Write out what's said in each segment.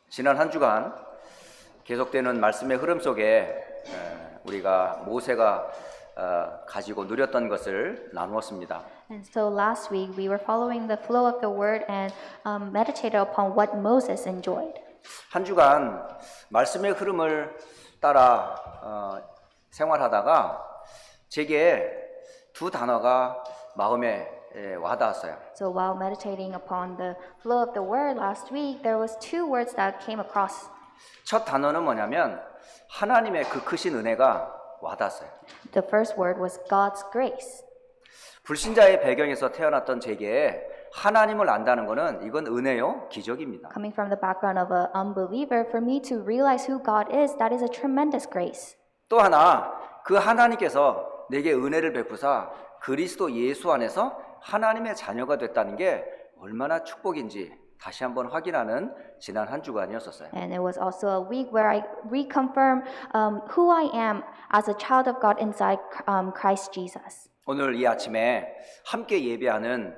지난 한 주간 계속되는 말씀의 흐름 속에 우리가 모세가 가지고 누렸던 것을 나누었습니다. And so last week we were following the flow of the word and meditated upon what Moses enjoyed. 한 주간 말씀의 흐름을 따라 생활하다가 제게 두 단어가 마음에 와닿았어요. So while meditating upon the flow of the word last week, there was two words that came across. 첫 단어는 뭐냐면 하나님의 그 크신 은혜가 와닿았어요. The first word was God's grace. 불신자의 배경에서 태어났던 제게 하나님을 안다는 것은 이건 은혜요, 기적입니다. Coming from the background of an unbeliever, for me to realize who God is, that is a tremendous grace. 또 하나 그 하나님께서 내게 은혜를 베푸사 그리스도 예수 안에서 하나님의 자녀가 됐다는 게 얼마나 축복인지 다시 한번 확인하는 지난 한 주간이었었어요. And it was also a week where I reconfirm who I am as a child of God inside Christ Jesus. 오늘 이 아침에 함께 예배하는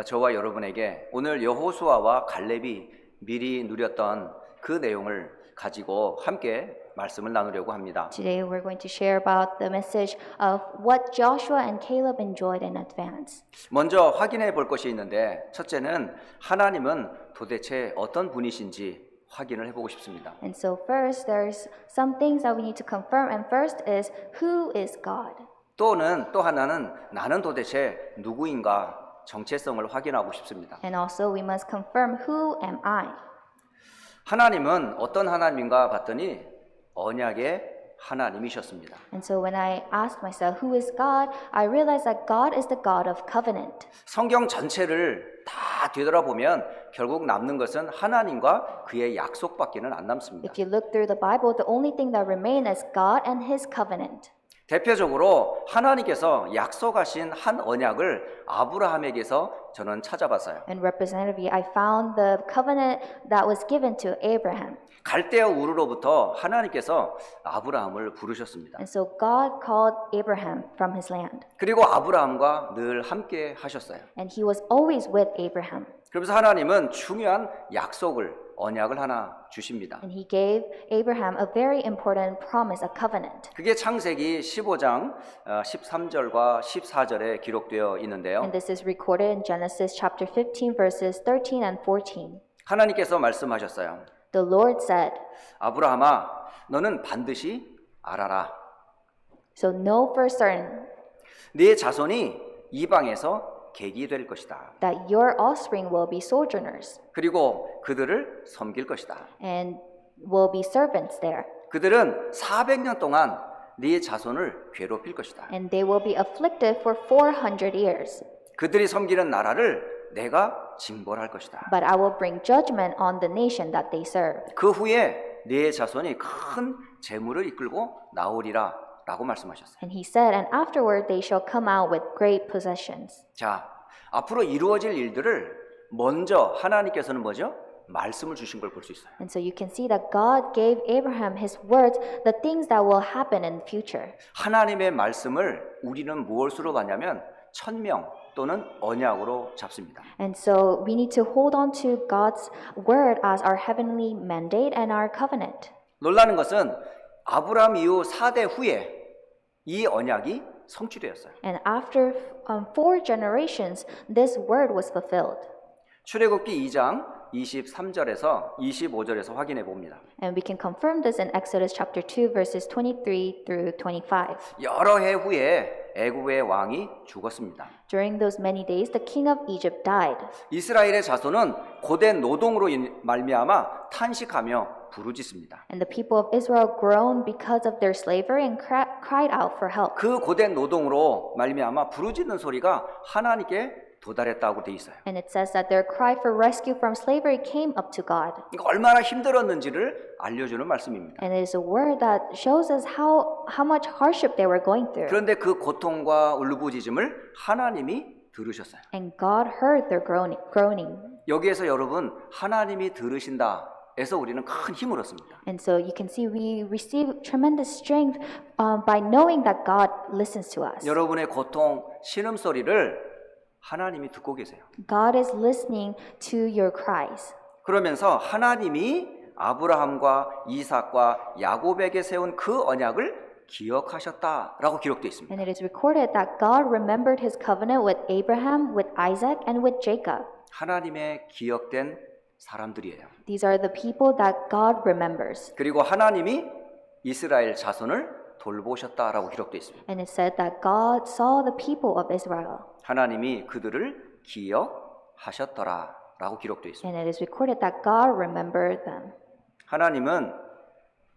저와 여러분에게 오늘 여호수아와 갈렙이 미리 누렸던 그 내용을 가지고 함께 말씀을 나누려고 합니다. Today we're going to share about the message of what Joshua and Caleb enjoyed in advance. 먼저 확인해 볼 것이 있는데 첫째는 하나님은 도대체 어떤 분이신지 확인을 해보고 싶습니다. And so first there's some things that we need to confirm, and first is who is God? 또 하나는 나는 도대체 누구인가 정체성을 확인하고 싶습니다. And also we must confirm who am I? 하나님은 어떤 하나님인가 봤더니 언약의 하나님이셨습니다. And so when I asked myself who is God, I realized that God is the God of covenant. 성경 전체를 다 되돌아보면 결국 남는 것은 하나님과 그의 약속밖에는 안 남습니다. If you look through the Bible, the only thing that remains is God and His covenant. 대표적으로 하나님께서 약속하신 한 언약을 아브라함에게서 저는 찾아봤어요. And representatively, I found the covenant that was given to Abraham. 갈대아 우르로부터 하나님께서 아브라함을 부르셨습니다. And so God called Abraham from his land. 그리고 아브라함과 늘 함께 하셨어요. And He was always with Abraham. 그러면서 하나님은 중요한 약속을 언약을 하나 주십니다. And He gave Abraham a very important promise, a covenant. 그게 창세기 15장 13절과 14절에 기록되어 있는데요. And this is recorded in Genesis chapter 15 verses 13 and 14. 하나님께서 말씀하셨어요. The Lord said, 아브라함아, 너는 반드시 알아라. so know for certain 네 자손이 이방에서 객이 될 것이다. that your offspring will be sojourners 그리고 그들을 섬길 것이다. and will be servants there. 그들은 400년 동안 네 자손을 괴롭힐 것이다. And they will be afflicted for 400 years. 그들이 섬기는 나라를 내가 징벌할 것이다. But I will bring judgment on the nation that they serve. 그 후에 네 자손이 큰 재물을 이끌고 나오리라 라고 말씀하셨어요. And He said, and afterward they shall come out with great possessions. 자, 앞으로 이루어질 일들을 먼저 하나님께서는 뭐죠? 말씀을 주신 걸 볼 수 있어요. And so you can see that God gave Abraham His words, the things that will happen in the future. 하나님의 말씀을 우리는 무엇으로 봤냐면 천명 또는 언약으로 잡습니다. And so we need to hold on to God's word as our heavenly mandate and our covenant. 놀라는 것은 아브라함 이후 4대 후에 이 언약이 성취되었어요. And after 4 generations, this word was fulfilled. 출애굽기 2장 23절에서 25절에서 확인해 봅니다. And we can confirm this in Exodus chapter 2 verses 23 through 25. 여러 해 후에 애굽의 왕이 죽었습니다. During those many days, the king of Egypt died. 이스라엘의 자손은 고된 노동으로 말미암아 탄식하며 부르짖습니다. And the people of Israel groaned because of their slavery and cried out for help. 그 고된 노동으로 말미암아 부르짖는 소리가 하나님께 도달했다고 돼 있어요. And it says that their cry for rescue from slavery came up to God. 그러니까 얼마나 힘들었는지를 알려주는 말씀입니다. And it is a word that shows us how much hardship they were going through. 그런데 그 고통과 울부짖음을 하나님이 들으셨어요. And God heard their groaning. 여기에서 여러분 하나님이 들으신다 에서 우리는 큰 힘을 얻습니다. And so you can see we receive tremendous strength by knowing that God listens to us. 여러분의 고통, 신음소리를 하나님이 듣고 계세요. God is listening to your cries. 그러면서 하나님이 아브라함과 이삭과 야곱에게 세운 그 언약을 기억하셨다라고 기록되어 있습니다. And it is recorded that God remembered his covenant with Abraham, with Isaac, and with Jacob. 하나님의 기억된 사람들이에요. These are the people that God remembers. 그리고 하나님이 이스라엘 자손을 돌보셨다라고 기록되어 있습니다. And it said that God saw the people of Israel. 하나님이 그들을 기억하셨더라라고 기록되어 있습니다. And it is recorded that God remembered them. 하나님은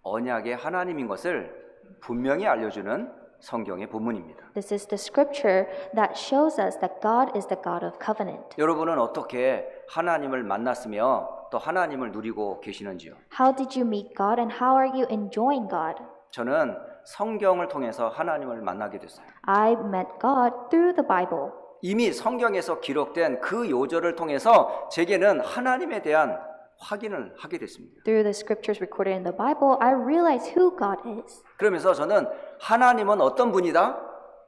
언약의 하나님인 것을 분명히 알려주는 성경의 본문입니다. This is the scripture that shows us that God is the God of covenant. 여러분은 어떻게 하나님을 만났으며 또 하나님을 누리고 계시는지요? How did you meet God and how are you enjoying God? 저는 성경을 통해서 하나님을 만나게 됐어요. I met God through the Bible. 이미 성경에서 기록된 그 요절을 통해서 제게는 하나님에 대한 확인을 하게 됐습니다. Through the scriptures recorded in the Bible, I realized who God is. 그러면서 저는 하나님은 어떤 분이다?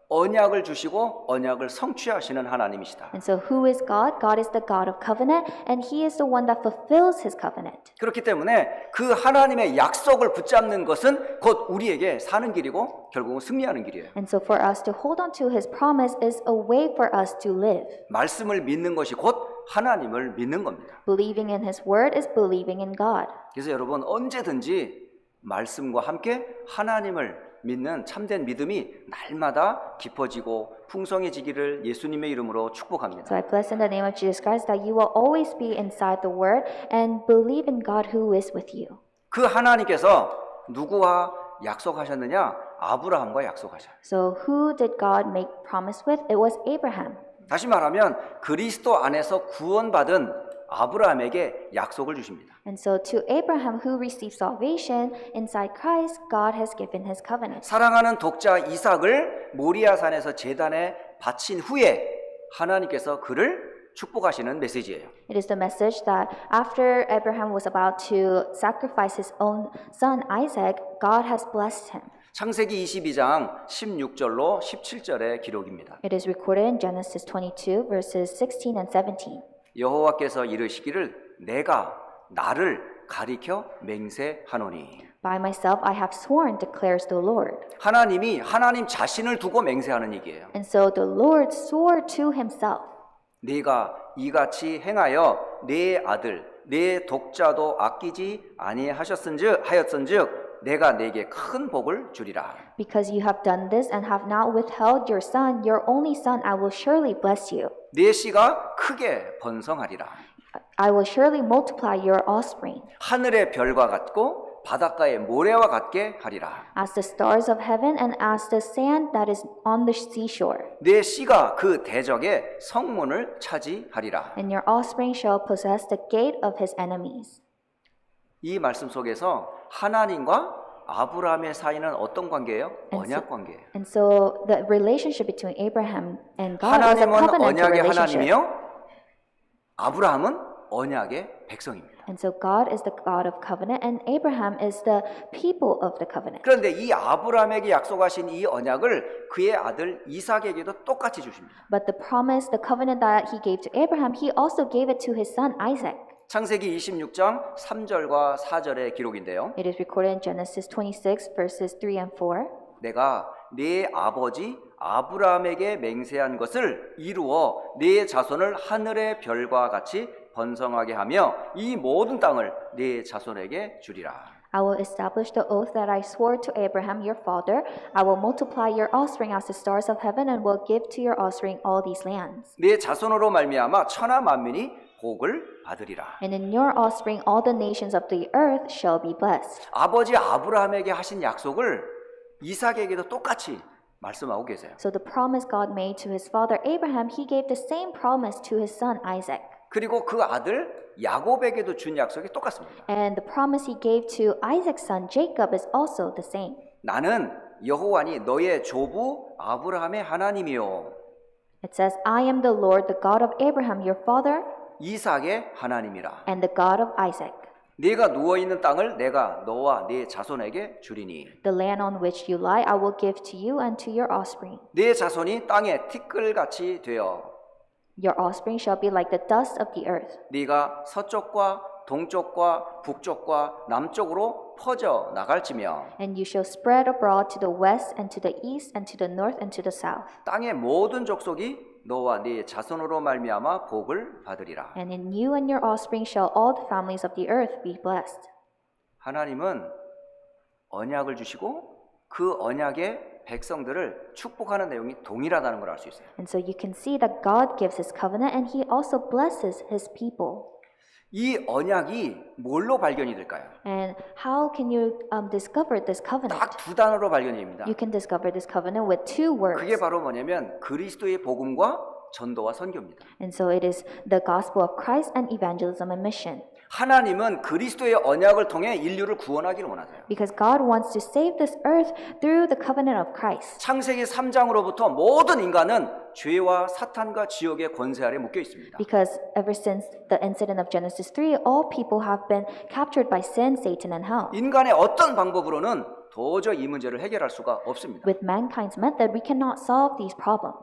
언약을 주시고 언약을 성취하시는 하나님이시다. And so who is God? God is the God of covenant, and he is the one that fulfills his covenant. 그렇기 때문에 그 하나님의 약속을 붙잡는 것은 곧 우리에게 사는 길이고 결국은 승리하는 길이에요. And so for us to hold on to his promise is a way for us to live. 말씀을 믿는 것이 곧 하나님을 믿는 겁니다. Believing in his word is believing in God. 그래서 여러분 언제든지 말씀과 함께 하나님을 믿는 참된 믿음이 날마다 깊어지고 풍성해지기를 예수님의 이름으로 축복합니다. So I bless in the name of Jesus Christ that you will always be inside the word and believe in God who is with you. 그 하나님께서 누구와 약속하셨느냐? 아브라함과 약속하셨어요. So who did God make promise with? It was Abraham. 다시 말하면 그리스도 안에서 구원받은 아브라함에게 약속을 주십니다. And so to Abraham who received salvation inside Christ, God has given his covenant. 사랑하는 독자 이삭을 모리아산에서 제단에 바친 후에 하나님께서 그를 축복하시는 메시지예요. It is the message that after Abraham was about to sacrifice his own son Isaac, God has blessed him. 창세기 22장 16절로 17절의 기록입니다. It is recorded in Genesis 22 verses 16 and 17. 여호와께서 이르시기를 내가 나를 가리켜 맹세하노니. By myself I have sworn, declares the Lord. 하나님이 하나님 자신을 두고 맹세하는 얘기예요. And so the Lord swore to himself. 네가 이같이 행하여 네 아들 네 독자도 아끼지 아니하였은즉 내가 네게 큰 복을 주리라. Because you have done this and have not withheld your son, your only son, I will surely bless you. 네 씨가 크게 번성하리라. I will surely multiply your offspring. 하늘의 별과 같고 바닷가의 모래와 같게 하리라. As the stars of heaven and as the sand that is on the seashore. 네 씨가 그 대적의 성문을 차지하리라. And your offspring shall possess the gate of his enemies. 이 말씀 속에서 하나님과 아브라함의 사이는 어떤 관계예요? 언약 관계예요. And so the relationship between Abraham and God was a 하나님은 covenantal 언약의 relationship. 하나님이요. 아브라함은 언약의 백성입니다. And so God is the God of covenant and Abraham is the people of the covenant. 그런데 이 아브라함에게 약속하신 이 언약을 그의 아들 이삭에게도 똑같이 주십니다. But the promise, the covenant that he gave to Abraham, he also gave it to his son Isaac. 창세기 26장 3절과 4절의 기록인데요. It is recorded in Genesis 26 verses 3 and 4. 내가 네 아버지 아브라함에게 맹세한 것을 이루어 네 자손을 하늘의 별과 같이 번성하게 하며 이 모든 땅을 네 자손에게 주리라. I will establish the oath that I swore to Abraham your father. I will multiply your offspring as the stars of heaven and will give to your offspring all these lands. 네 자손으로 말미암아 천하 만민이 복을 받으리라. And in your offspring all the nations of the earth shall be blessed. 아버지 아브라함에게 하신 약속을 이삭에게도 똑같이 말씀하고 계세요. So the promise God made to his father Abraham, he gave the same promise to his son Isaac. 그리고 그 아들 야곱에게도 준 약속이 똑같습니다. And the promise he gave to Isaac's son Jacob is also the same. 나는 여호와니 너의 조부 아브라함의 하나님이요 It says, I am the Lord, the God of Abraham your father, 이삭의 하나님이라. and the God of Isaac. 네가 누워 있는 땅을 내가 너와 네 자손에게 주리니 The land on which you lie I will give to you and to your offspring. 네 자손이 땅에 티끌같이 되어 Your offspring shall be like the dust of the earth. 네가 서쪽과 동쪽과 북쪽과 남쪽으로 퍼져 나갈지며 And you shall spread abroad to the west and to the east and to the north and to the south. 땅의 모든 족속이 너와 네 자손으로 말미암아 복을 받으리라. And in you and your offspring shall all the families of the earth be blessed. 하나님은 언약을 주시고 그 언약의 백성들을 축복하는 내용이 동일하다는 걸 알 수 있어요. And so you can see that God gives his covenant and he also blesses his people. 이 언약이 뭘로 발견이 될까요? And how can you discover this covenant? 딱 두 단어로 발견이 됩니다. You can discover this covenant with two words. 그게 바로 뭐냐면 그리스도의 복음과 전도와 선교입니다. And so it is the gospel of Christ and evangelism and mission. 하나님은 그리스도의 언약을 통해 인류를 구원하기를 원하세요. Because God wants to save this earth through the covenant of Christ. 창세기 3장으로부터 모든 인간은 죄와 사탄과 지옥의 권세 아래 묶여 있습니다. Because ever since the incident of Genesis 3, all people have been captured by sin, Satan, and hell. 인간의 어떤 방법으로는 도저히 이 문제를 해결할 수가 없습니다. With mankind's method, we cannot solve these problems.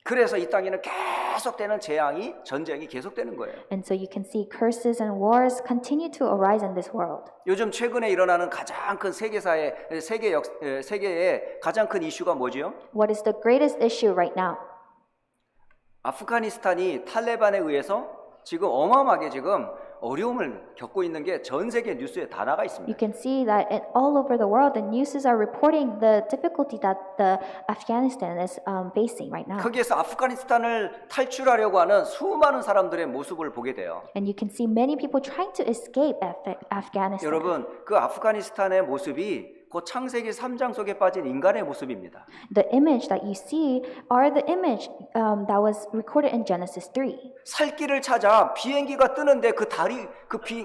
그래서 이 땅에는 계속되는 재앙이 전쟁이 계속되는 거예요. And so you can see curses and wars continue to arise in this world. 요즘 최근에 일어나는 가장 큰 세계의 가장 큰 이슈가 뭐지요? What is the greatest issue right now? 아프가니스탄이 탈레반에 의해서 지금 어마어마하게 지금 어려움을 겪고 있는 게 전 세계 뉴스에 다 나가 You 있습니다. can see that all over the world, the news are reporting the difficulty that the Afghanistan is facing right now. 거기에서 아프가니스탄을 탈출하려고 하는 수많은 사람들의 모습을 보게 돼요. And you can see many people trying to escape Afghanistan. 여러분, 그 아프가니스탄의 모습이 그 창세기 3장 속에 빠진 인간의 모습입니다. The image that you see are the image that was recorded in Genesis 3. 살 길을 찾아 비행기가 뜨는데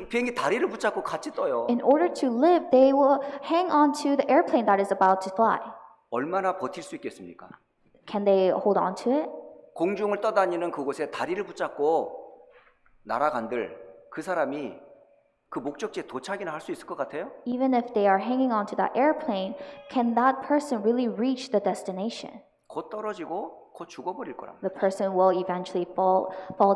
비행기 다리를 붙잡고 같이 떠요. In order to live, they will hang on to the airplane that is about to fly. 얼마나 버틸 수 있겠습니까? Can they hold on to it? 공중을 떠다니는 그곳에 다리를 붙잡고 날아간들 그 사람이 그 목적지에 도착이나 할 수 있을 것 같아요? Even if they are hanging on to that airplane, can that person really reach the destination? 곧 떨어지고 곧 죽어버릴 거랍니다. The person will eventually fall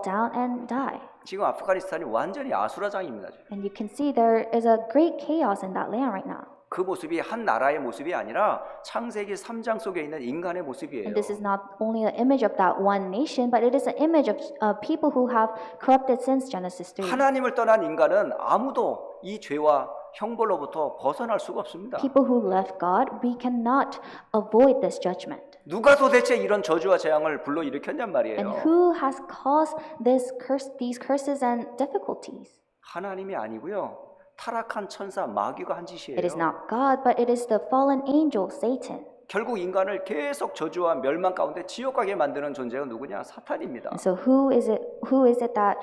down and die. 지금 아프가니스탄이 완전히 아수라장입니다. 지금. And you can see there is a great chaos in that land right now. 그 모습이 한 나라의 모습이 아니라 창세기 3장 속에 있는 인간의 모습이에요. And this is not only an image of that one nation, but it is an image of people who have corrupted since Genesis 3. 하나님을 떠난 인간은 아무도 이 죄와 형벌로부터 벗어날 수가 없습니다. People who left God, we cannot avoid this judgment. 누가 도대체 이런 저주와 재앙을 불러일으켰냔 말이에요. And who has caused these curses and difficulties? 하나님이 아니고요. 타락한 천사 마귀가 한 짓이에요. It is not God, but it is the fallen angel, Satan. 결국 인간을 계속 저주와 멸망 가운데 지옥 가게 만드는 존재가 누구냐? 사탄입니다. And so who is it that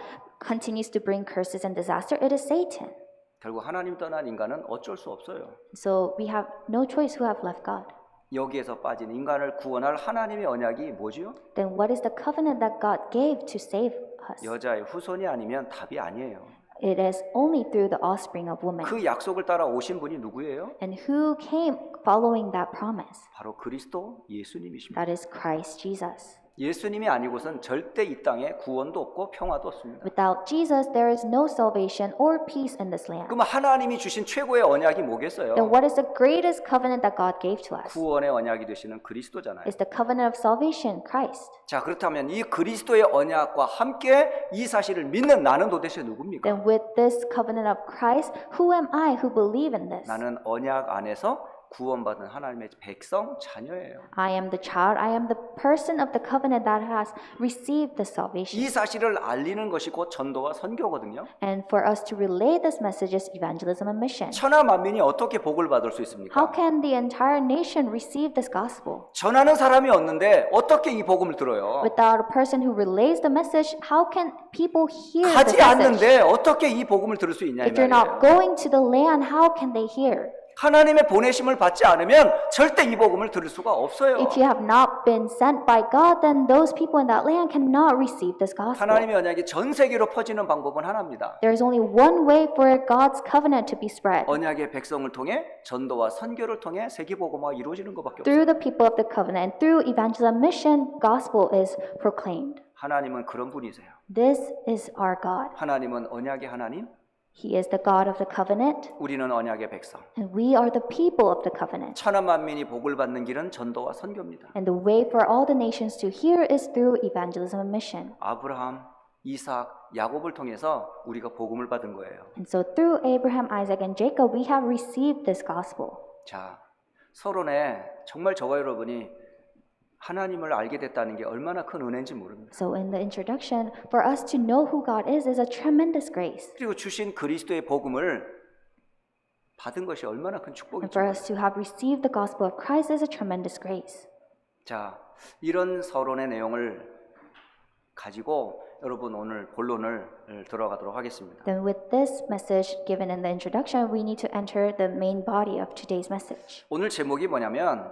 continues to bring curses and disaster? It is Satan. 결국 하나님 떠난 인간은 어쩔 수 없어요. So we have no choice who have left God. 여기에서 빠진 인간을 구원할 하나님의 언약이 뭐지요? Then what is the covenant that God gave to save us? 여자의 후손이 아니면 답이 아니에요. It is only through the offspring of woman. 그 약속을 따라 오신 분이 누구예요? And who came following that promise? 바로 그리스도 예수님이십니다. That is Christ Jesus. 예수님이 아니고선 절대 이 땅에 구원도 없고 평화도 없습니다. Without Jesus, there is no salvation or peace in this land. 그럼 하나님이 주신 최고의 언약이 뭐겠어요? Then what is the greatest covenant that God gave to us? 구원의 언약이 되시는 그리스도잖아요. It's the covenant of salvation, Christ. 자, 그렇다면 이 그리스도의 언약과 함께 이 사실을 믿는 나는 도대체 누굽니까? Then with this covenant of Christ, who am I who believe in this? 나는 언약 안에서 구원받은 하나님의 백성 자녀예요. I am the child. I am the person of the covenant that has received the salvation. 이 사실을 알리는 것이 곧 전도와 선교거든요. And for us to relay this message is evangelism and mission. 천하 만민이 어떻게 복을 받을 수 How 있습니까? can the entire nation receive this gospel? 전하는 사람이 없는데 어떻게 이 복음을 들어요? Without a person who relays the message, how can people hear 가지 this message? 않는데 어떻게 이 복음을 들을 수 있냐 이 If you're 말이에요. not going to the land, how can they hear? 하나님의 보내심을 받지 않으면 절대 이 복음을 들을 수가 없어요. If you have not been sent by God, then those people in that land cannot receive this gospel. 하나님의 언약이 전 세계로 퍼지는 방법은 하나입니다. There is only one way for God's covenant to be spread. 언약의 백성을 통해 전도와 선교를 통해 세계복음화가 이루어지는 것밖에 없어요. Through the people of the covenant, through evangelism mission, gospel is proclaimed. 하나님은 그런 분이세요. This is our God. 하나님은 언약의 하나님, He is the God of the covenant, 우리는 언약의 백성. and we are the people of the covenant. 천하 만민이 복을 받는 길은 전도와 선교입니다. And the way for all the nations to hear is through evangelism and mission. 아브라함, 이삭, 야곱을 통해서 우리가 복음을 받은 거예요. And so through Abraham, Isaac, and Jacob, we have received this gospel. 자, 서론에 정말 저와 여러분이 하나님을 알게 됐다는 게 얼마나 큰 은혜인지 모릅니다. So in the introduction, for us to know who God is a tremendous grace. 그리고 주신 그리스도의 복음을 받은 것이 얼마나 큰 And 축복인지. for us to have received the gospel of Christ is a tremendous grace. 자, 이런 서론의 내용을 가지고 여러분 오늘 본론을 들어가도록 하겠습니다. Then with this message given in the introduction, we need to enter the main body of today's message. 오늘 제목이 뭐냐면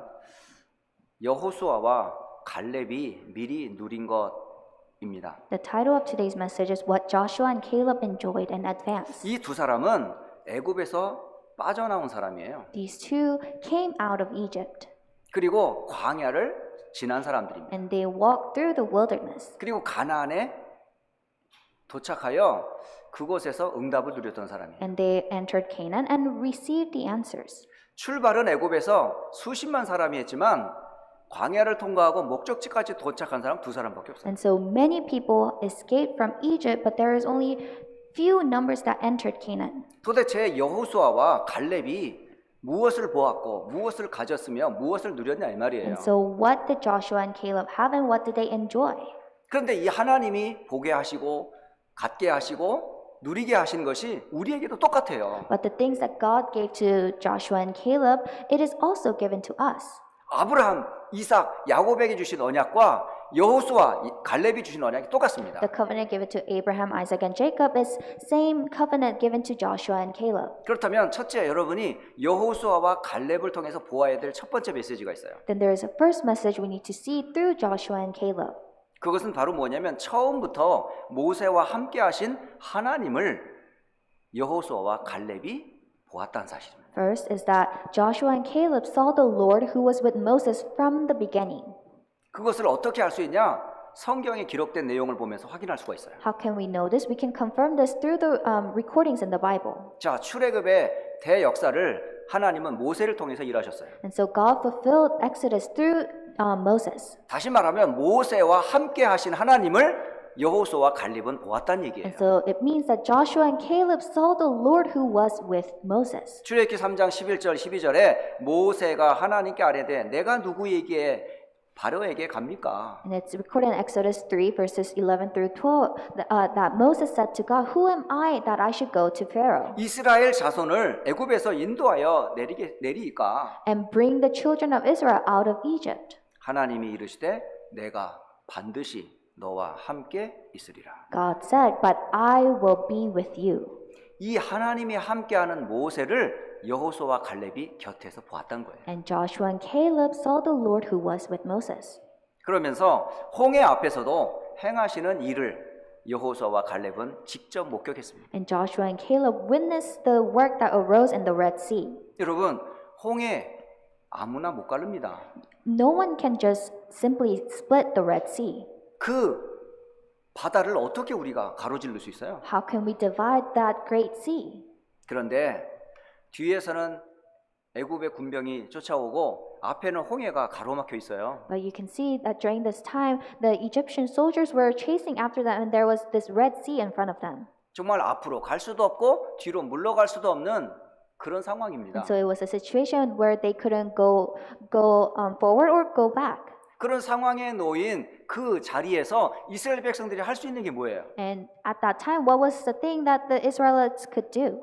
여호수아와 갈렙이 미리 누린 것입니다. The title of today's message is What Joshua and Caleb Enjoyed in Advance. 이 두 사람은 애굽에서 빠져나온 사람이에요. These two came out of Egypt, 그리고 광야를 지난 사람들입니다. and they walked through the wilderness. 그리고 가나안에 도착하여 그곳에서 응답을 누렸던 사람이에요. And they entered Canaan and received the answers. 출발은 애굽에서 수십만 사람이 했지만 광야를 통과하고 목적지까지 도착한 사람 두 사람밖에 없어요. And so many people escaped from Egypt, but there is only few numbers that entered Canaan. 도대체 여호수아와 갈렙이 무엇을 보았고 무엇을 가졌으며 무엇을 누렸냐 이 말이에요. And so what did Joshua and Caleb have and what did they enjoy? 그런데 이 하나님이 보게 하시고 갖게 하시고 누리게 하신 것이 우리에게도 똑같아요. But the things that God gave to Joshua and Caleb, it is also given to us. 아브라함, 이삭, 야곱에게 주신 언약과 여호수아, 갈렙이 주신 언약이 똑같습니다. The covenant given to Abraham, Isaac, and Jacob is same covenant given to Joshua and Caleb. 그렇다면 첫째 여러분이 여호수아와 갈렙을 통해서 보아야 될 첫 번째 메시지가 있어요. Then there is a first message we need to see through Joshua and Caleb. 그것은 바로 뭐냐면 처음부터 모세와 함께 하신 하나님을 여호수아와 갈렙이 보았다는 사실입니다. First is that Joshua and Caleb saw the Lord who was with Moses from the beginning. 그것을 어떻게 알 수 있냐? 성경에 기록된 내용을 보면서 확인할 수가 있어요. How can we know this? We can confirm this through the recordings in the Bible. 자, 출애굽의 대역사를 하나님은 모세를 통해서 일하셨어요. And so God fulfilled Exodus through Moses. 다시 말하면 모세와 함께 하신 하나님을 여호수아와 갈렙은 보았다는 얘기예요. And so it means that Joshua and Caleb saw the Lord who was with Moses. 출애굽기 3장 11절 12절에 모세가 하나님께 아뢰되 내가 누구에게 바로에게 갑니까? And it's recorded in Exodus 3 verses 11 through 12 that Moses said to God, "Who am I that I should go to Pharaoh 이스라엘 자손을 애굽에서 인도하여 내리이까? and bring the children of Israel out of Egypt?" 하나님이 이르시되 내가 반드시 너와 함께 있으리라. God said, "But I will be with you." 이 하나님이 함께하는 모세를 여호수아와 갈렙이 곁에서 보았던 거예요. And Joshua and Caleb saw the Lord who was with Moses. 그러면서 홍해 앞에서도 행하시는 일을 여호수아와 갈렙은 직접 목격했습니다. And Joshua and Caleb witnessed the work that arose in the Red Sea. 여러분, 홍해 아무나 못 가릅니다. No one can just simply split the Red Sea. 그 바다를 어떻게 우리가 가로질를 수 있어요? How can we divide that great sea? 그런데 뒤에서는 애굽의 군병이 쫓아오고 앞에는 홍해가 가로막혀 있어요. But you can see that during this time, the Egyptian soldiers were chasing after them, and there was this Red Sea in front of them. 정말 앞으로 갈 수도 없고 뒤로 물러갈 수도 없는 그런 상황입니다. And so it was a situation where they couldn't go forward or go back. 그런 상황에 놓인 그 자리에서 이스라엘 백성들이 할 수 있는 게 뭐예요? And at that time, what was the thing that the Israelites could do?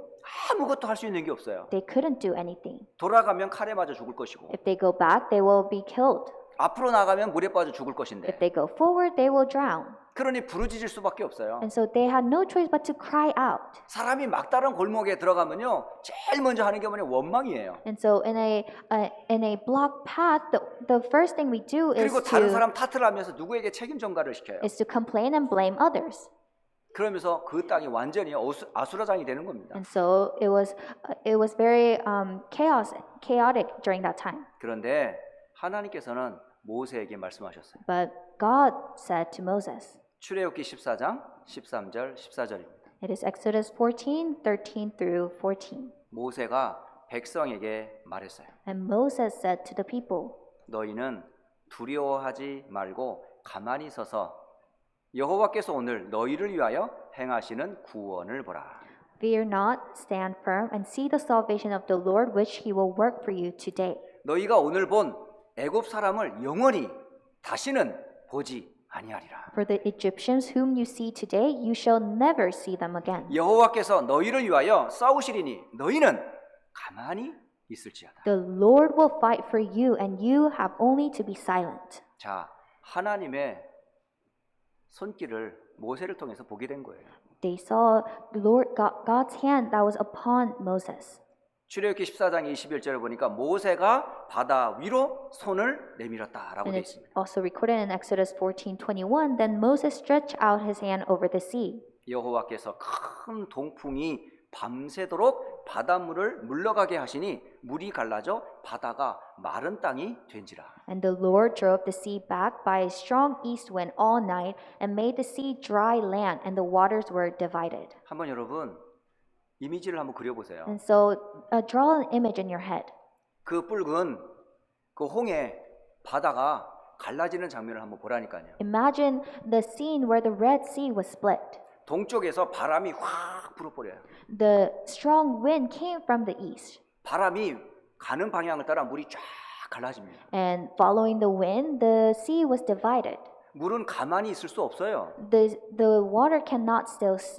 아무것도 할 수 있는 게 없어요. They couldn't do anything. 돌아가면 칼에 맞아 죽을 것이고 If they go back, they will be killed. 앞으로 나가면 물에 빠져 죽을 If 것인데 they go forward, they will drown. 그러니 부르짖을 수밖에 없어요. And so they had no choice but to cry out. 사람이 막다른 골목에 들어가면요 제일 먼저 하는 게 뭐냐 원망이에요. And so in a blocked path, the first thing we do 그리고 다른 사람 탓을 하면서 누구에게 책임 전가를 시켜요. is to complain and blame others. 그러면서 그 땅이 완전히 아수라장이 되는 겁니다. And so it was very chaotic during that time. 그런데 하나님께서는 모세에게 말씀하셨어요. But God said to Moses, 출애굽기 14장 13절 14절입니다. It is Exodus 14:13 through 14. 모세가 백성에게 말했어요. And Moses said to the people, 너희는 두려워하지 말고 가만히 서서 여호와께서 오늘 너희를 위하여 행하시는 구원을 보라. Fear not, stand firm, and see the salvation of the Lord which he will work for you today. 너희가 오늘 본 애굽 사람을 영원히 다시는 보지 아니하리라. For the Egyptians whom you see today, you shall never see them again. 여호와께서 너희를 위하여 싸우시리니 너희는 가만히 있을지어다. The Lord will fight for you, and you have only to be silent. 자, 하나님의 손길을 모세를 통해서 보게 된 거예요. They saw God's hand that was upon Moses. 출애굽기 14장 21절을 보니까 모세가 바다 위로 손을 내밀었다라고 And 되어 it's 있습니다. also recorded in Exodus 14:21. Then Moses stretched out his hand over the sea. 여호와께서 큰 동풍이 밤새도록 바닷물을 물러가게 하시니 물이 갈라져 바다가 마른 땅이 된지라. And the Lord drove the sea back by a strong east wind all night and made the sea dry land, and the waters were divided. 한번 여러분 이미지를 한번 그려보세요. And so draw an image in your head. 그 붉은 그 홍해 바다가 갈라지는 장면을 한번 보라니까요. Imagine the scene where the Red Sea was split. 동쪽에서 바람이 확 불어버려요. The strong wind came from the east. 바람이 가는 방향을 따라 물이 쫙 갈라집니다. And following the wind, the sea was divided. 물은 가만히 있을 수 없어요. The water cannot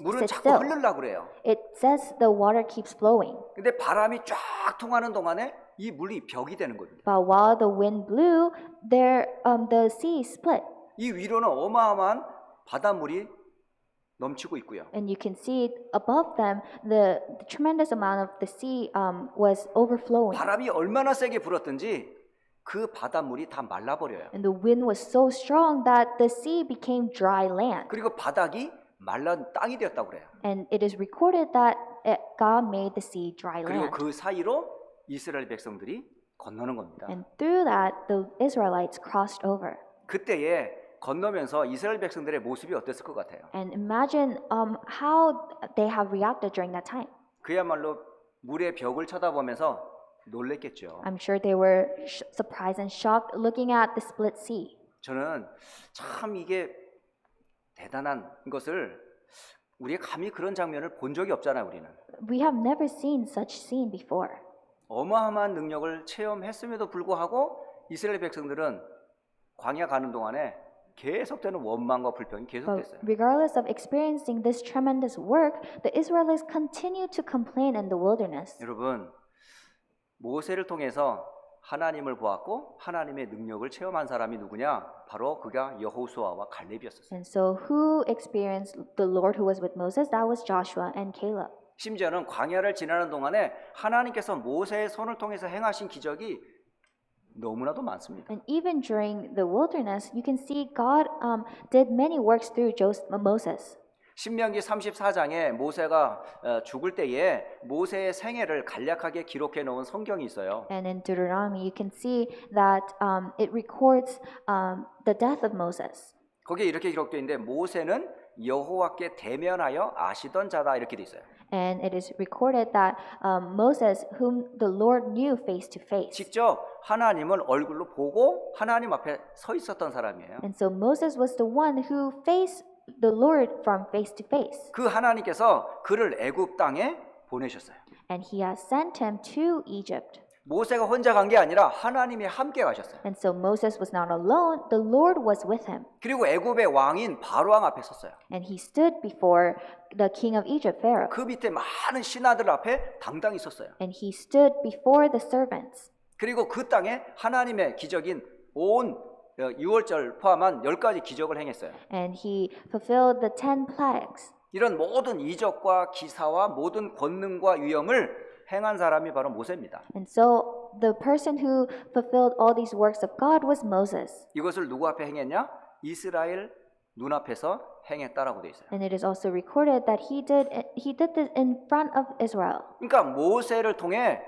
물은 sit 자꾸 still. 흐르려고 그래요. It says the water keeps flowing. 근데 바람이 쫙 통하는 동안에 이 물이 벽이 되는 겁니다. But while the wind blew, the sea split. 이 위로는 어마어마한 바닷물이 넘치고 있고요. And you can see above them, the tremendous amount of the sea was overflowing. 바람이 얼마나 세게 불었든지 그 바닷물이 다 말라버려요. And the wind was so strong that the sea became dry land. 그리고 바닥이 말른 땅이 되었다고 그래요. And it is recorded that God made the sea dry 그리고 land. 그 사이로 이스라엘 백성들이 건너는 겁니다. And through that, the Israelites crossed over. 그때에 건너면서 이스라엘 백성들의 모습이 어땠을 것 같아요? And imagine how they have reacted during that time. 그야말로 물의 벽을 쳐다보면서 놀랬겠죠. I'm sure they were surprised and shocked looking at the split sea. 저는 참 이게 대단한 것을 우리가 감히 그런 장면을 본 적이 없잖아요, 우리는. We have never seen such scene before. 어마어마한 능력을 체험했음에도 불구하고 이스라엘 백성들은 광야 가는 동안에 계속되는 원망과 불평이 But 계속됐어요. regardless of experiencing this tremendous work, the Israelites continued to complain in the wilderness. 여러분, 모세를 통해서 하나님을 보았고 하나님의 능력을 체험한 사람이 누구냐? 바로 그가 여호수아와 갈렙이었어요. And so who experienced the Lord who was with Moses? That was Joshua and Caleb. 심지어는 광야를 지나는 동안에 하나님께서 모세의 손을 통해서 행하신 기적이 너무나도 많습니다. And even during the wilderness, you can see God did many works through Moses. 신명기 34장에 모세가 죽을 때에 모세의 생애를 간략하게 기록해 놓은 성경이 있어요. And in Deuteronomy, you can see that it records the death of Moses. 거기에 이렇게 기록되어 있는데 모세는 여호와께 대면하여 아시던 자다 이렇게 돼 있어요. And it is recorded that Moses, whom the Lord knew face to face. 직접 하나님을 얼굴로 보고 하나님 앞에 서 있었던 사람이에요. And so Moses was the one who faced the Lord from face to face. 그 하나님께서 그를 애굽 땅에 보내셨어요. And he has sent him to Egypt. 모세가 혼자 간 게 아니라 하나님이 함께 가셨어요. And so Moses was not alone, the Lord was with him. 그리고 애굽의 왕인 바로왕 앞에 섰어요. And he stood before the king of Egypt, Pharaoh. 그 밑에 많은 신하들 앞에 당당히 섰어요. And he stood before the servants. 그리고 그 땅에 하나님의 기적인 온 6월절 포함한 10가지 기적을 행했어요. And he fulfilled the 10 plagues. 이런 모든 이적과 기사와 모든 권능과 위엄을 행한 사람이 바로 모세입니다. And so the person who fulfilled all these works of God was Moses. 이것을 누구 앞에 행했냐? 이스라엘 눈앞에서 행했다라고 돼 있어요. And it is also recorded that he did this in front of Israel. 그러니까 모세를 통해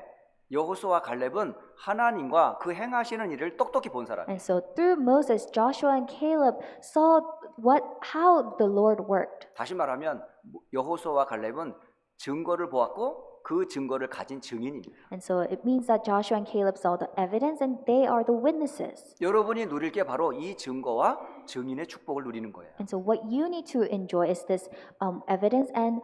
여호수아와 갈렙은 하나님과 그 행하시는 일을 똑똑히 본 사람이에요. And so through Moses, Joshua and Caleb saw how the Lord worked. 다시 말하면 여호수아와 갈렙은 증거를 보았고 그 증거를 가진 증인입니다. And so it means that Joshua and Caleb saw the evidence and they are the witnesses. 여러분이 누릴 게 바로 이 증거와 증인의 축복을 누리는 거예요. And so what you need to enjoy is this evidence and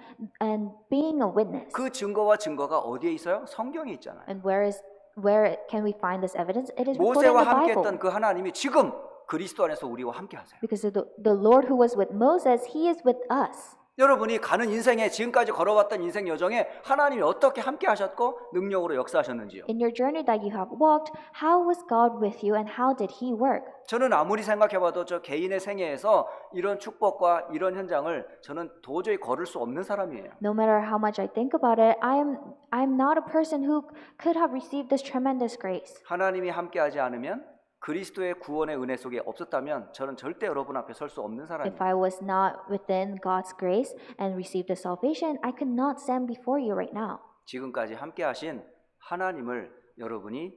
being a witness. 그 증거와 증거가 어디에 있어요? 성경에 있잖아요. And where can we find this evidence? It is recorded in 모세와 the Bible. 함께했던 그 하나님이 지금 그리스도 안에서 우리와 함께 하세요. Because the Lord who was with Moses, he is with us. 여러분이 가는 인생에 지금까지 걸어왔던 인생 여정에 하나님이 어떻게 함께 하셨고 능력으로 역사하셨는지요. In your journey that you have walked, how was God with you and how did he work? 저는 아무리 생각해봐도 저 개인의 생애에서 이런 축복과 이런 현장을 저는 도저히 걸을 수 없는 사람이에요. No matter how much I think about it, I'm not a person who could have received this tremendous grace. 하나님이 함께하지 않으면 그리스도의 구원의 은혜 속에 없었다면 저는 절대 여러분 앞에 설 수 없는 사람이에요. If I was not within God's grace and received the salvation, I could not stand before you right now. 지금까지 함께하신 하나님을 여러분이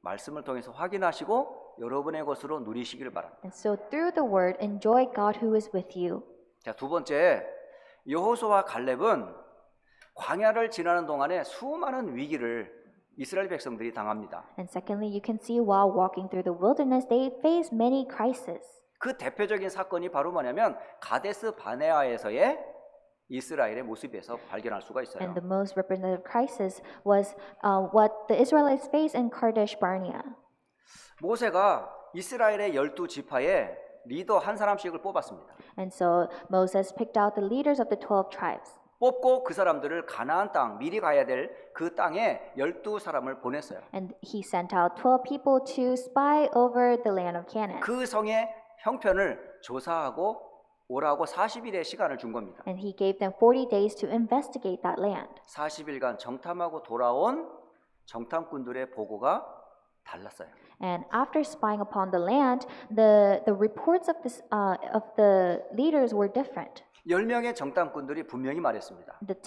말씀을 통해서 확인하시고 여러분의 것으로 누리시기를 바랍니다. And so through the word, enjoy God who is with you. 자, 두 번째, 여호수아와 갈렙은 광야를 지나는 동안에 수많은 위기를 이스라엘 백성들이 당합니다. And secondly, you can see while walking through the wilderness, they face many crises. 그 대표적인 사건이 바로 뭐냐면 가데스 바네아에서의 이스라엘의 모습에서 발견할 수가 있어요. And the most representative crisis was what the Israelites faced in Kadesh Barnea. 모세가 이스라엘의 12지파에 리더 한 사람씩을 뽑았습니다. And so Moses picked out the leaders of the 12 tribes. 뽑고 그 사람들을 가나안 땅, 미리 가야 될 그 땅에 12사람을 보냈어요. And he sent out 12 people to spy over the land of Canaan. 그 성의 형편을 조사하고 오라고 40일의 시간을 준 겁니다. And he gave them 40 days to investigate that land. 40일간 정탐하고 돌아온 정탐꾼들의 보고가 달랐어요. And after spying upon the land, the reports of the leaders were different. 10명의 정탐꾼들이 분명히 말했습니다. The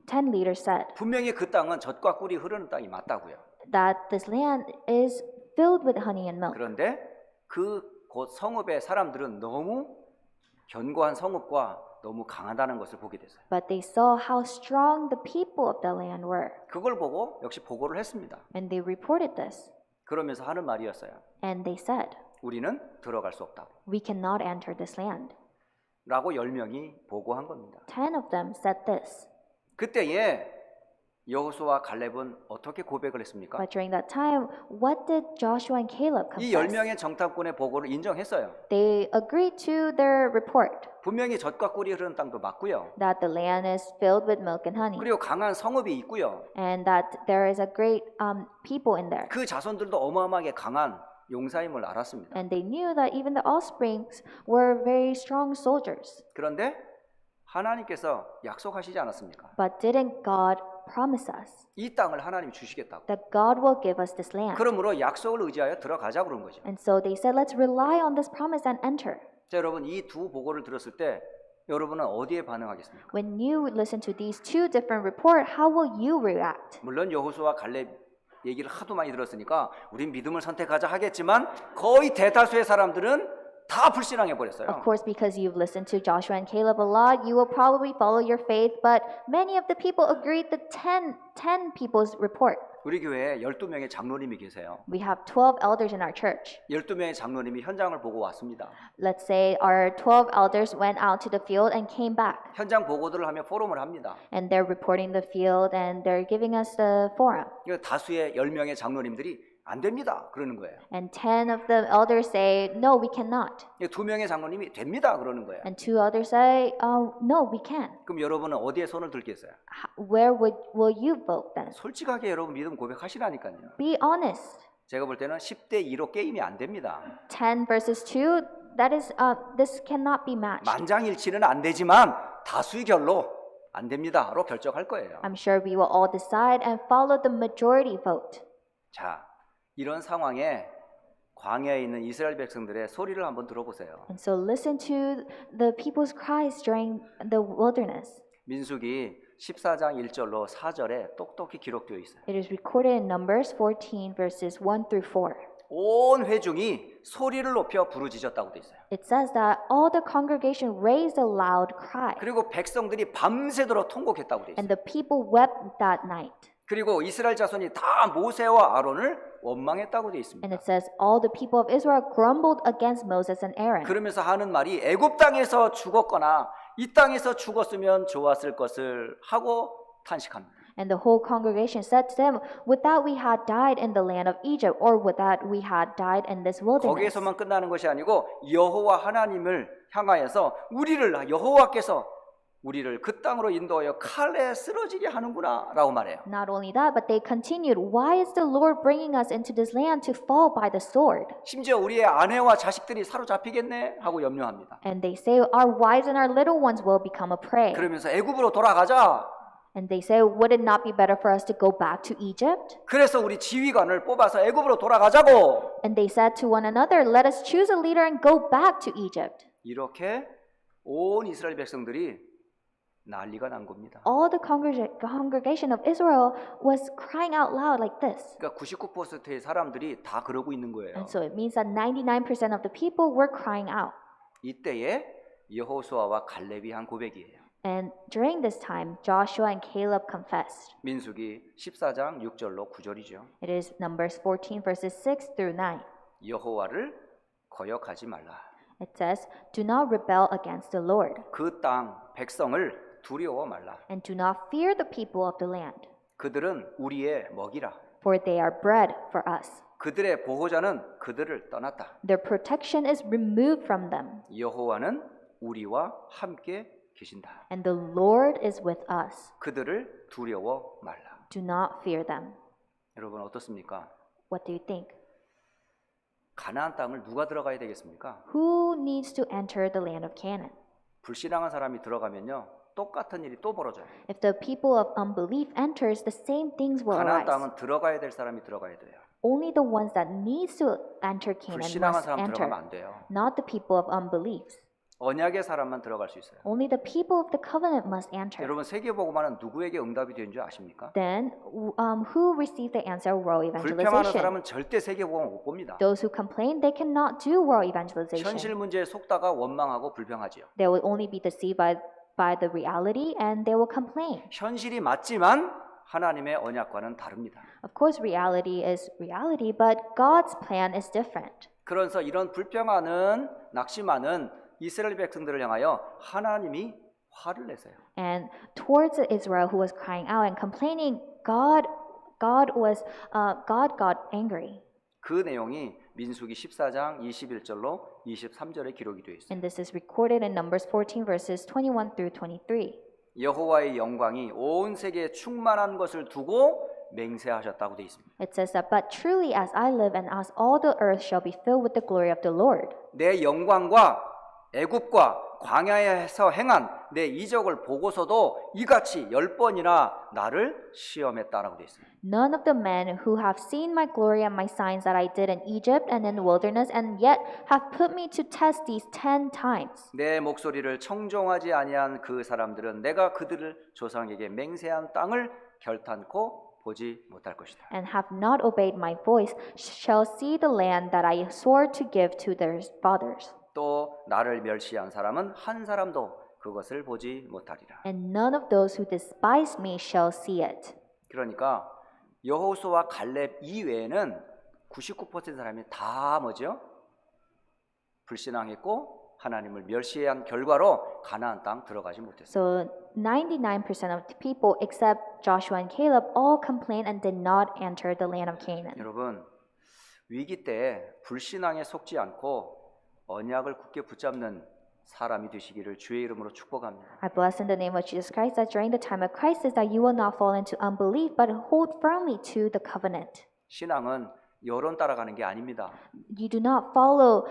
10 leaders said 분명히 그 땅은 젖과 꿀이 흐르는 땅이 맞다고요. that this land is filled with honey and milk. 그런데 그 곧 성읍의 사람들은 너무 견고한 성읍과 너무 강하다는 것을 보게 됐어요. But they saw how strong the people of the land were. 그걸 보고 역시 보고를 했습니다. And they reported this. 그러면서 하는 말이었어요. And they said, 우리는 들어갈 수 없다고. we cannot enter this land. 라고 10명이 보고한 겁니다. 10 of them said this. 그때에 여호수아와 갈렙은 어떻게 고백을 했습니까? But during that time, what did Joshua and Caleb 이 confess? 10명의 정탐꾼의 보고를 인정했어요. They agreed to their report 분명히 젖과 꿀이 흐르는 땅도 맞고요. that the land is filled with milk and honey 그리고 강한 성읍이 있고요. and that there is a great people in there. 그 자손들도 어마어마하게 강한 용사임을 알았습니다. And they knew that even the offsprings were very strong soldiers. 그런데 하나님께서 약속하시지 않았습니까? But didn't God promise us 이 땅을 하나님이 주시겠다고. that God will give us this land? 그러므로 약속을 의지하여 들어가자 그런 거죠. And so they said, let's rely on this promise and enter. 자, 여러분 이 두 보고를 들었을 때 여러분은 어디에 반응하겠습니까? When you listen to these two different reports, how will you react? 물론 여호수아와 갈렙 얘기를 하도 많이 들었으니까 우린 믿음을 선택하자 하겠지만 거의 대다수의 사람들은 다 불신앙해 버렸어요. Of course, because you've listened to Joshua and Caleb a lot, you will probably follow your faith, but many of the people agreed the 10 people's report. 우리 교회에 12명의 장로님이 계세요. We have 12 elders in our church. 12명의 장로님이 현장을 보고 왔습니다. Let's say our 12 elders went out to the field and came back. 현장 보고들을 하며 포럼을 합니다. And they're reporting the field and they're giving us the forum. 다수의 10명의 장로님들이 안 됩니다. 그러는 거예요. And 10 of the elders say, no, we cannot. 2명의 장로님이 됩니다. 그러는 거예요. And 2 others say, no, we can. 그럼 여러분은 어디에 손을 들겠어요? Where will you vote then? 솔직하게 여러분 믿음 고백하시라니까요. Be honest. 제가 볼 때는 10대 2로 게임이 안 됩니다. 10 versus 2, that is, this cannot be matched. 만장일치는 안 되지만 다수의 결로 안 됩니다로 결정할 거예요. I'm sure we will all decide and follow the majority vote. 자, 이런 상황에 광야에 있는 이스라엘 백성들의 소리를 한번 들어보세요. And so listen to the people's cries during the wilderness. 민수기 14장 1절로 4절에 똑똑히 기록되어 있어요. It is recorded in Numbers 14 verses 1 through 4. 온 회중이 소리를 높여 부르짖었다고 돼 있어요. It says that all the congregation raised a loud cry, 그리고 백성들이 밤새도록 통곡했다고 돼 있어요. and the people wept that night. 그리고 이스라엘 자손이 다 모세와 아론을 원망했다고 돼 있습니다. And it says all the people of Israel grumbled against Moses and Aaron. 그러면서 하는 말이 애굽 땅에서 죽었거나 이 땅에서 죽었으면 좋았을 것을 하고 탄식합니다. And the whole congregation said to them, would that we had died in the land of Egypt, or would that we had died in this wilderness. 거기에서만 끝나는 것이 아니고 여호와 하나님을 향하여서 여호와께서 우리를 그 땅으로 인도하여 칼에 쓰러지게 하는구나라고 말해요. Not only that, but they continued, why is the Lord bringing us into this land to fall by the sword? 심지어 우리의 아내와 자식들이 사로잡히겠네 하고 염려합니다. And they say, our wives and our little ones will become a prey. 그러면서 애굽으로 돌아가자. And they say, would it not be better for us to go back to Egypt? 그래서 우리 지휘관을 뽑아서 애굽으로 돌아가자고. And they said to one another, let us choose a leader and go back to Egypt. 이렇게 온 이스라엘 백성들이 난리가 난 겁니다. All the congregation of Israel was crying out loud like this. 그러니까 99%의 사람들이 다 그러고 있는 거예요. And so it means that 99% of the people were crying out. 이때에 여호수아와 갈렙이 한 고백이에요. And during this time, Joshua and Caleb confessed. 민수기 14장 6절로 9절이죠. It is Numbers 14 verses 6 through 9. 여호와를 거역하지 말라. It says, do not rebel against the Lord, 그 땅 백성을 두려워 말라. and do not fear the people of the land, 그들은 우리의 먹이라. for they are bread for us. 그들의 보호자는 그들을 떠났다. Their protection is removed from them, 여호와는 우리와 함께 계신다. and the Lord is with us. 그들을 두려워 말라. Do not fear them. 여러분 어떻습니까? What do you think? 가나안 땅을 누가 들어가야 되겠습니까? Who needs to enter the land of Canaan? 불신앙한 사람이 들어가면요 똑같은 일이 또 벌어져요. If the people of unbelief enters, the same things will 가나안 arise. 땅은 들어가야 될 사람이 들어가야 돼요. Only the ones that needs to enter Canaan 불신앙한 must 사람 enter, 들어가면 안 돼요. not the people of unbelief. 언약의 사람만 들어갈 수 있어요. Only the people of the covenant must enter. 여러분 세계복음화는 누구에게 응답이 되는 줄 아십니까? Then, who received the answer of world 불평하는 evangelization? 사람은 절대 세계복음 못 봅니다. Those who complain, they cannot do world evangelization. 현실 문제에 속다가 원망하고 불평하지요. They will only be deceived by the reality, and they will complain. 현실이 맞지만 하나님의 언약과는 다릅니다. Of course, reality is reality, but God's plan is different. 그래서 이런 불평하는 낙심하는 이스라엘 백성들을 향하여 하나님이 화를 내세요. And towards Israel, who was crying out and complaining, God got angry. 그 내용이 민수기 14장 21절로 23절에 기록이 되어 있어요. And this is recorded in Numbers 14 verses 21 through 23. 여호와의 영광이 온 세계에 충만한 것을 두고 맹세하셨다고 되어 있습니다. It says that, but truly as I live and as all the earth shall be filled with the glory of the Lord. 내 영광과 애굽과 광야에서 행한 내 이적을 보고서도 이같이 10번이나 나를 시험했다라고 되어 있어요. None of the men who have seen my glory and my signs that I did in Egypt and in the wilderness and yet have put me to test these 10 times. 내 목소리를 청종하지 아니한 그 사람들은 내가 그들을 조상에게 맹세한 땅을 결탄코 보지 못할 것이다. And have not obeyed my voice shall see the land that I swore to give to their fathers. 또 나를 멸시한 사람은 한 사람도 그것을 보지 못하리라. And none of those who despise me shall see it. 그러니까 여호수아와 갈렙 이외에는 99% 사람이 다 뭐죠? 불신앙했고 하나님을 멸시한 결과로 가나안 땅 들어가지 못했어요. So 99% of the people except Joshua and Caleb all complained and did not enter the land of Canaan. 여러분 위기 때 불신앙에 속지 않고 언약을 굳게 붙잡는 사람이 되시기를 주의 이름으로 축복합니다. I bless in the name of Jesus Christ that during the time of crisis that you will not fall into unbelief but hold firmly to the covenant. 신앙은 여론 따라가는 게 아닙니다. You do not follow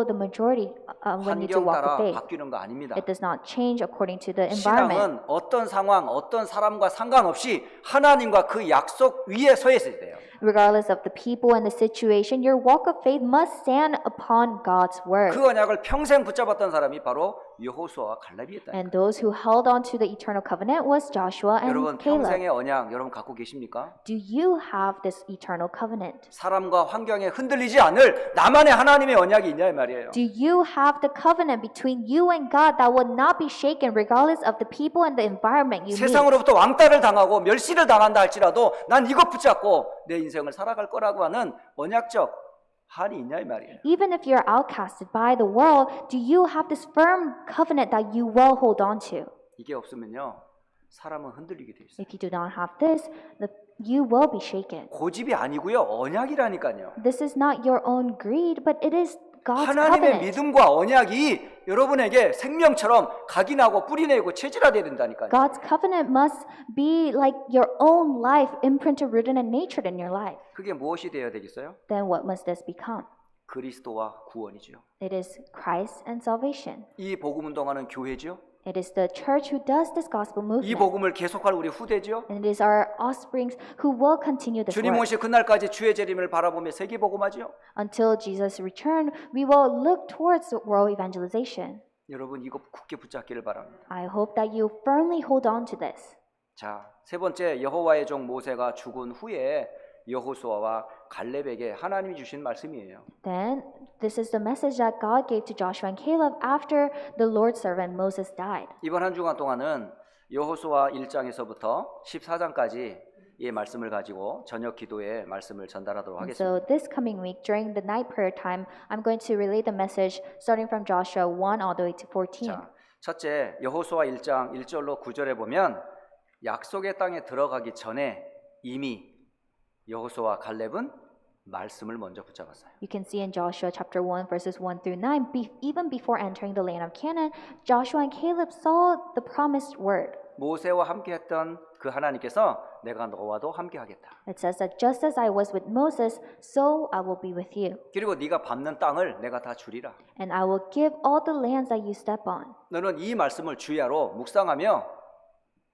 the majority when you do 환경 walk 따라 of faith. 바뀌는 거 아닙니다. It does not change according to the environment. 신앙은 어떤 상황, 어떤 사람과 상관없이 하나님과 그 약속 위에 서 있어야 돼요. Regardless of the people and the situation, your walk of faith must stand upon God's word. 그 언약을 평생 붙잡았던 사람이 바로 여호수아와 갈렙이었다. And those who held on to the eternal covenant was Joshua and 여러분 Caleb. 평생의 언약 여러분 갖고 계십니까? Do you have this eternal covenant? 사람과 환경에 흔들리지 않을 나만의 하나님의 언약이 있냐 이 말이에요. Do you have the covenant between you and God that will not be shaken regardless of the people and the environment you meet? 세상으로부터 왕따를 당하고 멸시를 당한다 할지라도 난 이것 붙잡고 내 인생을 살아갈 거라고 하는 언약적 한이 있냐 이 말이에요. Even if you're outcasted by the world, do you have this firm covenant that you will hold on to? 이게 없으면요 사람은 흔들리게 돼 있어요. If you do not have this, you will be shaken. 고집이 아니고요 언약이라니까요. This is not your own greed, but it is God's 하나님의 covenant. 믿음과 언약이 여러분에게 생명처럼 각인하고 뿌리내고 체질화돼야 된다니까요. God's covenant must be like your own life, imprinted, rooted, and natured in your life. 그게 무엇이 되어야 되겠어요? Then what must this become? 그리스도와 구원이죠. It is Christ and salvation. 이 복음 운동하는 교회죠. It is the church who does this gospel 이 movement. 복음을 계속할 우리 후대죠. And it is our offsprings who will continue this 주님 work. 오실 그날까지 주의 재림을 바라보며 세계 복음하죠. Until Jesus' return, we will look towards the world evangelization. 여러분 이거 굳게 붙잡기를 바랍니다. I hope that you firmly hold on to this. 자, 세 번째 여호와의 종 모세가 죽은 후에 여호수아와 갈렙에게 하나님이 주신 말씀이에요. Then, this is the message that God gave to Joshua and Caleb after the Lord's servant Moses died. 이번 한 주간 동안은 여호수아 1장에서부터 14장까지 이 말씀을 가지고 저녁 기도의 말씀을 전달하도록 And 하겠습니다. so this coming week, during the night prayer time, I'm going to relay the message starting from Joshua 1 all the way to 14. 자, 첫째 여호수아 1장 1절로 9절에 보면 약속의 땅에 들어가기 전에 이미 여호수아와 갈렙은 말씀을 먼저 붙잡았어요. You can see in Joshua chapter 1 verses 1 through 9, even before entering the land of Canaan, Joshua and Caleb saw the promised word. 모세와 함께했던 그 하나님께서 내가 너와도 함께하겠다. It says that just as I was with Moses, so I will be with you. 그리고 네가 밟는 땅을 내가 다 주리라. And I will give all the lands that you step on. 너는 이 말씀을 주야로 묵상하며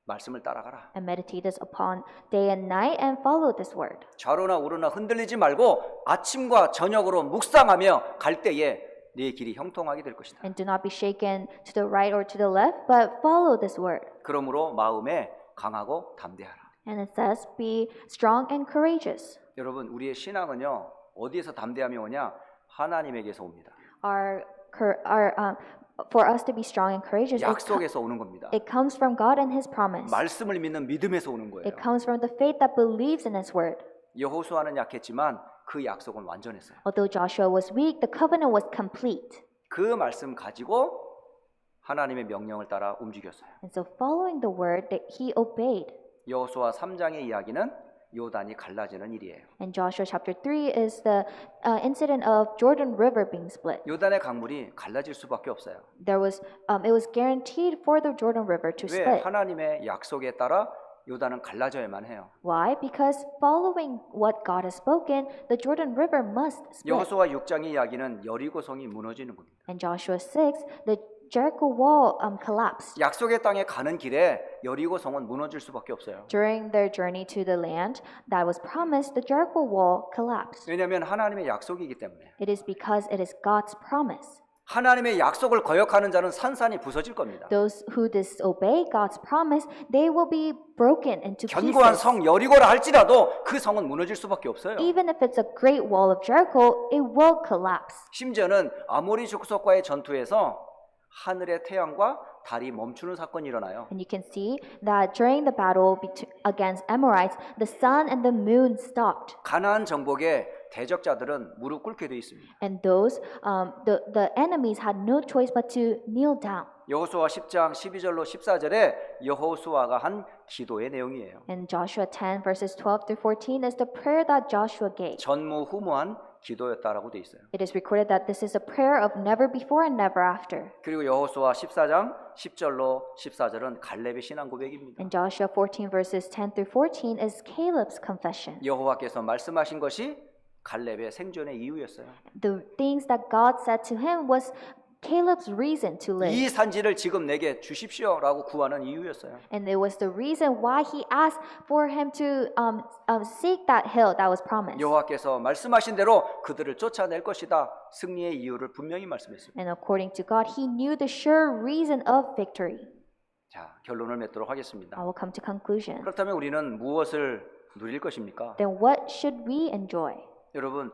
말씀을 따라가라. And meditate this upon day and night and follow this word. 좌로나 우로나 흔들리지 말고 아침과 저녁으로 묵상하며 갈 때에 네 길이 형통하게 될 것이다. And do not be shaken to the right or to the left, but follow this word. 그러므로 마음에 강하고 담대하라. And it says, be strong and courageous. 여러분 우리의 신앙은요 어디에서 담대함이 오냐? 하나님에게서 옵니다. For us to be strong and courageous, 약속에서 오는 겁니다. it comes from God and His promise. 말씀을 믿는 믿음에서 오는 거예요. It comes from the faith that believes in His word. 여호수아는 약했지만 그 약속은 완전했어요. Although Joshua was weak, the covenant was complete. 그 말씀 가지고 하나님의 명령을 따라 움직였어요. And so following the word that he obeyed. 여호수아 3장의 이야기는 요단이 갈라지는 일이에요. And Joshua chapter 3 is the incident of Jordan River being split. 요단의 강물이 갈라질 수밖에 없어요. It was guaranteed for the Jordan River to 왜? split. 하나님의 약속에 따라 요단은 갈라져야만 해요. Why? Because following what God has spoken, the Jordan River must split. 여호수아 6장의 이야기는 여리고성이 무너지는 겁니다. In Joshua 6, the Jericho wall collapsed. 약속의 땅에 가는 길에 여리고성은 무너질 수밖에 없어요. During their journey to the land that was promised, the Jericho wall collapsed. 왜냐하면 하나님의 약속이기 때문에. It is because it is God's promise. 하나님의 약속을 거역하는 자는 산산이 부서질 겁니다. Those who disobey God's promise, they will be broken into 견고한 pieces. 성 여리고라 할지라도 그 성은 무너질 수밖에 없어요. Even if it's a great wall of Jericho, it will collapse. 심지어는 아모리 족속과의 전투에서 하늘의 태양과 달이 멈추는 사건이 일어나요. And you can see that during the battle against Amorites, the sun and the moon stopped. 가나안 정복의 대적자들은 무릎 꿇게 돼 있습니다. And those, the enemies had no choice but to kneel down. 여호수아 10장 12절로 14절에 여호수아가 한 기도의 내용이에요. And Joshua 10 verses 12 through 14 is the prayer that Joshua gave. 전무후무한 기도였다라고 돼 있어요. It is recorded that this is a prayer of never before and never after. 그리고 여호수아 14장 10절로 14절은 갈렙의 신앙 고백입니다. And Joshua 14 verses 10 through 14 is Caleb's confession. 여호와께서 말씀하신 것이 갈렙의 생존의 이유였어요. The things that God said to him was Caleb's reason to live. 이 산지를 지금 내게 주십시오라고 구하는 이유였어요. And it was the reason why he asked for him to seek that hill that was promised. 여호와께서 말씀하신 대로 그들을 쫓아낼 것이다. 승리의 이유를 분명히 말씀했습니다. And according to God, he knew the sure reason of victory. 자, 결론을 맺도록 I 하겠습니다. will come to conclusion. 그렇다면 우리는 무엇을 누릴 것입니까? Then what should we enjoy? 여러분,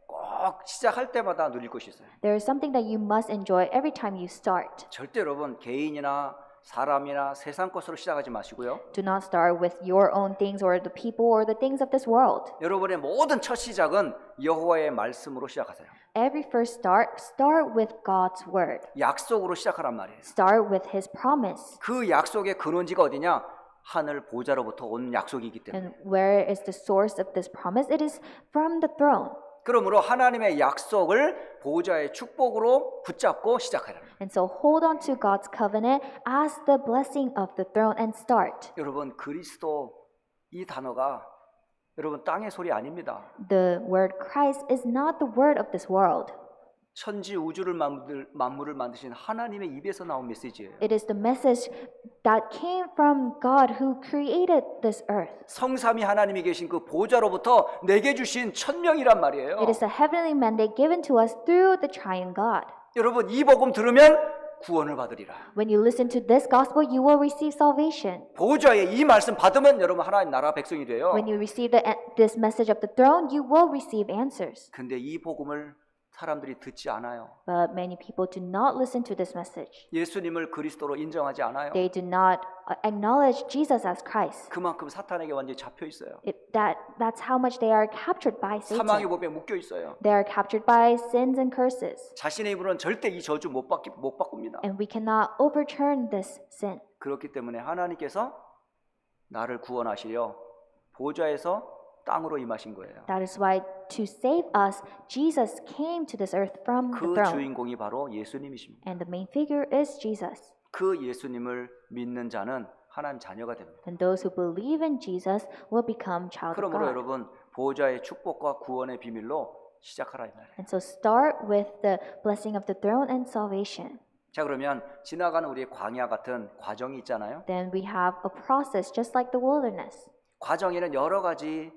꼭 시작할 때마다 누릴 것이 있어요. There is something that you must enjoy every time you start. 절대 여러분 개인이나 사람이나 세상 것으로 시작하지 마시고요. Do not start with your own things or the people or the things of this world. 여러분의 모든 첫 시작은 여호와의 말씀으로 시작하세요. Every first start with God's word. 약속으로 시작하란 말이에요. Start with his promise. 그 약속의 근원지가 어디냐? 하늘 보좌로부터 온 약속이기 때문에. And where is the source of this promise? It is from the throne. 그러므로 하나님의 약속을 보좌의 축복으로 붙잡고 시작하라. And so hold on to God's covenant as the blessing of the throne and start. 여러분, 그리스도 이 단어가 여러분 땅의 소리 아닙니다. The word Christ is not the word of this world. 천지 우주를 만물을 만드신 하나님의 입에서 나온 메시지예요. It is the message that came from God who created this earth. 성삼위 하나님이 계신 그 보좌로부터 내게 주신 천명이란 말이에요. It is the heavenly mandate given to us through the triune God. 여러분, 이 복음 들으면 구원을 받으리라. When you listen to this gospel, you will receive salvation. 보좌의 이 말씀 받으면 여러분 하나님 나라 백성이 돼요. When you receive this message of the throne, you will receive answers. 근데 이 복음을 사람들이 듣지 않아요. But many people do not listen to this message. 예수님을 그리스도로 인정하지 않아요. They do not acknowledge Jesus as Christ. 그만큼 사탄에게 완전히 잡혀 있어요. That's how much they are captured by 사망의 Satan. 법에 묶여 있어요. They are captured by sins and curses. 자신의 입으로는 절대 이 저주 못 바꿉니다. And we cannot overturn this sin. 그렇기 때문에 하나님께서 나를 구원하시려 보좌에서 땅으로 임하신 거예요. That is why to save us, Jesus came to this earth from the 그 throne. 주인공이 바로 예수님이십니다. And the main figure is Jesus. 그 예수님을 믿는 자는 하나님 자녀가 됩니다. And those who believe in Jesus will become child of 그러므로 God. 여러분 보좌의 축복과 구원의 비밀로 시작하라 이 말이에요. And so start with the blessing of the throne and salvation. 자, 그러면 지나가는 우리의 광야 같은 과정이 있잖아요. Then we have a process just like the wilderness. 과정에는 여러 가지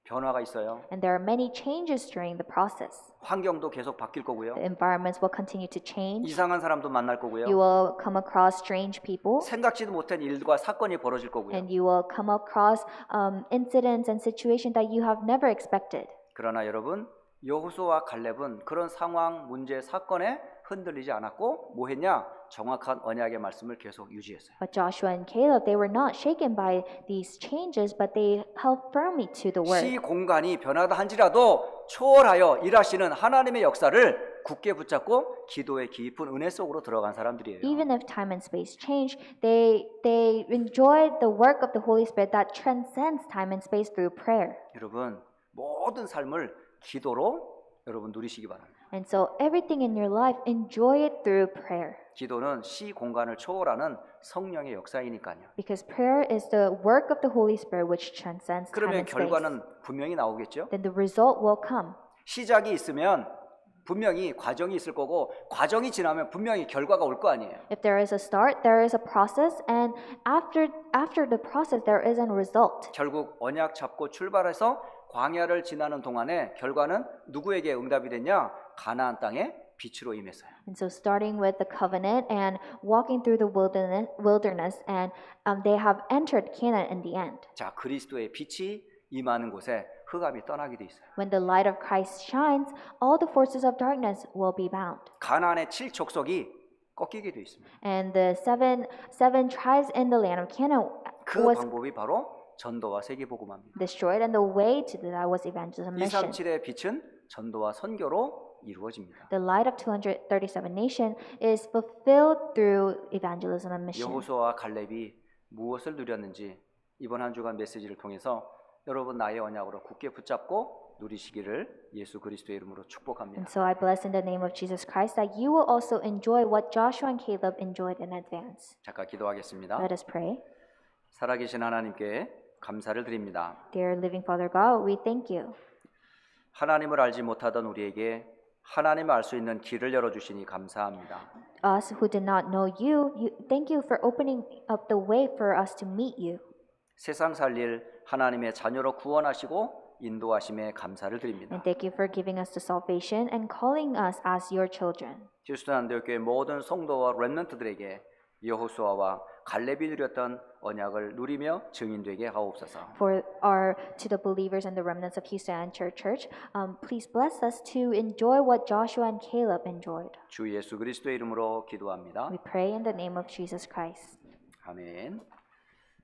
변화가 있어요. And there are many changes during the process. 환경도 계속 바뀔 거고요. The environments will continue to change. 이상한 사람도 만날 거고요. You will come across strange people. 생각지도 못한 일과 사건이 벌어질 거고요. And you will come across incidents and situations that you have never expected. 그러나 여러분, 여호수아와 갈렙은 그런 상황, 문제, 사건에 흔들리지 않았고 뭐 했냐? 정확한 언약의 말씀을 계속 유지했어요. But Joshua and Caleb, they were not shaken by these changes, but they held firmly to the word. 시 공간이 변하다 한지라도 초월하여 일하시는 하나님의 역사를 굳게 붙잡고 기도의 깊은 은혜 속으로 들어간 사람들이에요. Even if time and space change, they enjoyed the work of the Holy Spirit that transcends time and space through prayer. 여러분, 모든 삶을 기도로 여러분 누리시기 바랍니다. And so everything in your life, enjoy it through prayer. 기도는 시 공간을 초월하는 성령의 역사이니까요. Because prayer is the work of the Holy Spirit which transcends time 그러면 and space. 결과는 분명히 나오겠죠. Then the result will come. 시작이 있으면 분명히 과정이 있을 거고 과정이 지나면 분명히 결과가 올 거 아니에요. If there is a start, there is a process, and after the process, there is a result. 결국 언약 잡고 출발해서 광야를 지나는 동안에 결과는 누구에게 응답이 됐냐? 가나안 땅에 빛으로 임했어요. And so starting with the covenant and walking through the wilderness and they have entered Canaan in the end. 자, 그리스도의 빛이 임하는 곳에 흑암이 떠나게 돼 있어요. When the light of Christ shines, all the forces of darkness will be bound. 가나안의 7족속이 꺾이게 돼 있습니다. And the seven tribes in the land of Canaan 그 was 방법이 바로 전도와 세계복음화입니다. destroyed, and the way to that was evangelism mission. 237의 빛은 전도와 선교로 이루어집니다. The light of 237 nation is fulfilled through evangelism and mission. 여호수아와 갈렙이 무엇을 누렸는지 이번 한 주간 메시지를 통해서 여러분 나의 언약으로 굳게 붙잡고 누리시기를 예수 그리스도의 이름으로 축복합니다. And so I bless in the name of Jesus Christ that you will also enjoy what Joshua and Caleb enjoyed in advance. 잠깐 기도하겠습니다. Let us pray. 살아계신 하나님께 감사를 드립니다. Dear living Father God, we thank you. 하나님을 알지 못하던 우리에게 하나님을 알 수 있는 길을 열어주시니 감사합니다. Us who did not know you, thank you for opening up the way for us to meet you. 세상 살릴 하나님의 자녀로 구원하시고 인도하심에 감사를 드립니다. And thank you for giving us the salvation and calling us as your children. 지수단대교회 모든 성도와 렘넌트들에게 여호수아와 갈렙이 누렸던 언약을 누리며 증인되게 하옵소서. To the believers and the remnants of Houston Church, please bless us to enjoy what Joshua and Caleb enjoyed. 주 예수 그리스도의 이름으로 기도합니다. We pray in the name of Jesus Christ. 아멘.